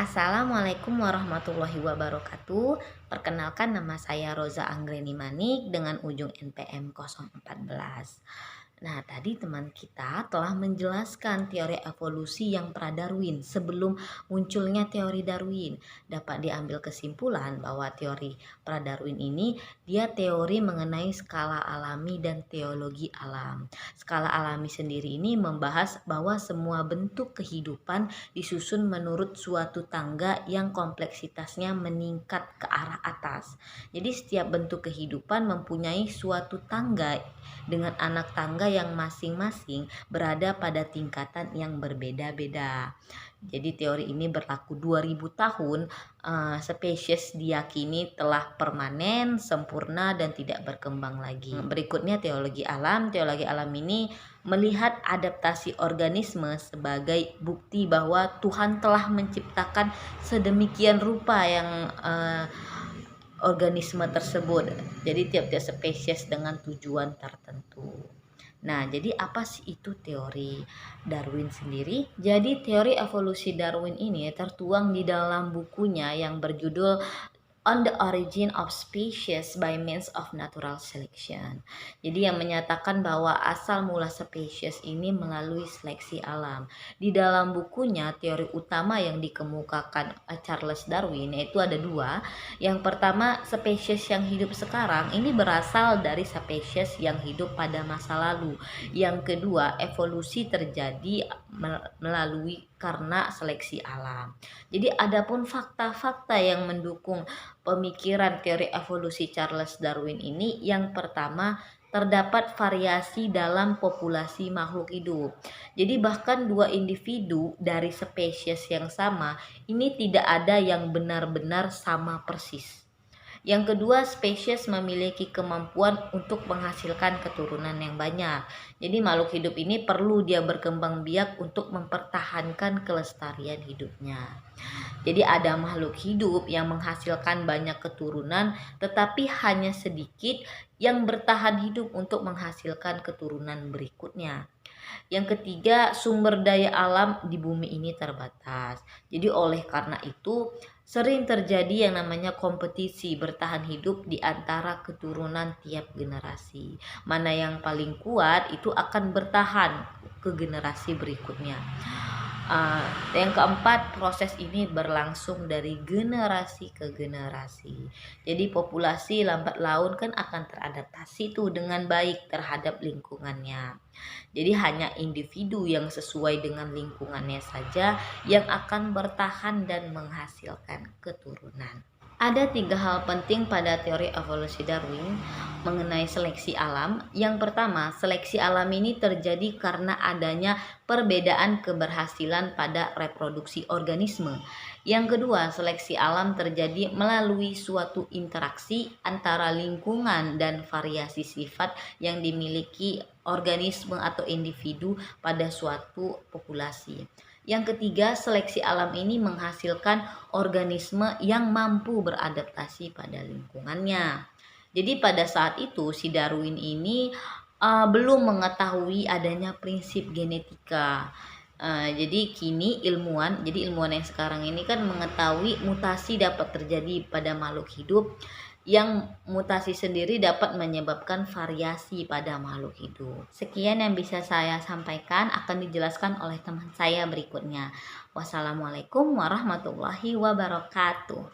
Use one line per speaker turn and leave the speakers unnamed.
Assalamualaikum warahmatullahi wabarakatuh. Perkenalkan, nama saya Roza Anggreni Manik dengan ujung NPM 014. Nah, tadi teman kita telah menjelaskan teori evolusi yang pra-Darwin. Sebelum munculnya teori Darwin, dapat diambil kesimpulan bahwa teori pra-Darwin ini dia teori mengenai skala alami dan teologi alam. Skala alami sendiri ini membahas bahwa semua bentuk kehidupan disusun menurut suatu tangga yang kompleksitasnya meningkat ke arah atas. Jadi setiap bentuk kehidupan mempunyai suatu tangga dengan anak tangga yang masing-masing berada pada tingkatan yang berbeda-beda. Jadi teori ini berlaku 2000 tahun. Spesies diyakini telah permanen, sempurna, dan tidak berkembang lagi. Berikutnya teologi alam. Teologi alam ini melihat adaptasi organisme sebagai bukti bahwa Tuhan telah menciptakan sedemikian rupa yang organisme tersebut. Jadi tiap-tiap spesies dengan tujuan tertentu. Nah, jadi apa sih itu teori Darwin sendiri? Jadi teori evolusi Darwin ini tertuang di dalam bukunya yang berjudul On the Origin of Species by Means of Natural Selection. Jadi yang menyatakan bahwa asal mula spesies ini melalui seleksi alam. Di dalam bukunya, teori utama yang dikemukakan Charles Darwin yaitu ada dua. Yang pertama, spesies yang hidup sekarang ini berasal dari spesies yang hidup pada masa lalu. Yang kedua, evolusi terjadi melalui karena seleksi alam. Jadi adapun fakta-fakta yang mendukung pemikiran teori evolusi Charles Darwin ini, yang pertama, terdapat variasi dalam populasi makhluk hidup. Jadi bahkan dua individu dari spesies yang sama ini tidak ada yang benar-benar sama persis. Yang kedua, spesies memiliki kemampuan untuk menghasilkan keturunan yang banyak. Jadi makhluk hidup ini perlu dia berkembang biak untuk mempertahankan kelestarian hidupnya. Jadi ada makhluk hidup yang menghasilkan banyak keturunan tetapi hanya sedikit yang bertahan hidup untuk menghasilkan keturunan berikutnya. Yang ketiga, sumber daya alam di bumi ini terbatas. Jadi oleh karena itu sering terjadi yang namanya kompetisi bertahan hidup di antara keturunan tiap generasi. Mana yang paling kuat itu akan bertahan ke generasi berikutnya. Yang keempat, proses ini berlangsung dari generasi ke generasi. Jadi populasi lambat laun kan akan teradaptasi tuh dengan baik terhadap lingkungannya. Jadi hanya individu yang sesuai dengan lingkungannya saja yang akan bertahan dan menghasilkan keturunan. Ada tiga hal penting pada teori evolusi Darwin mengenai seleksi alam. Yang pertama, seleksi alam ini terjadi karena adanya perbedaan keberhasilan pada reproduksi organisme. Yang kedua, seleksi alam terjadi melalui suatu interaksi antara lingkungan dan variasi sifat yang dimiliki organisme atau individu pada suatu populasi. Yang ketiga, seleksi alam ini menghasilkan organisme yang mampu beradaptasi pada lingkungannya. Jadi pada saat itu si Darwin ini belum mengetahui adanya prinsip genetika. Jadi ilmuwan yang sekarang ini kan mengetahui mutasi dapat terjadi pada makhluk hidup, yang mutasi sendiri dapat menyebabkan variasi pada makhluk hidup. Sekian yang bisa saya sampaikan, akan dijelaskan oleh teman saya berikutnya. Wassalamualaikum warahmatullahi wabarakatuh.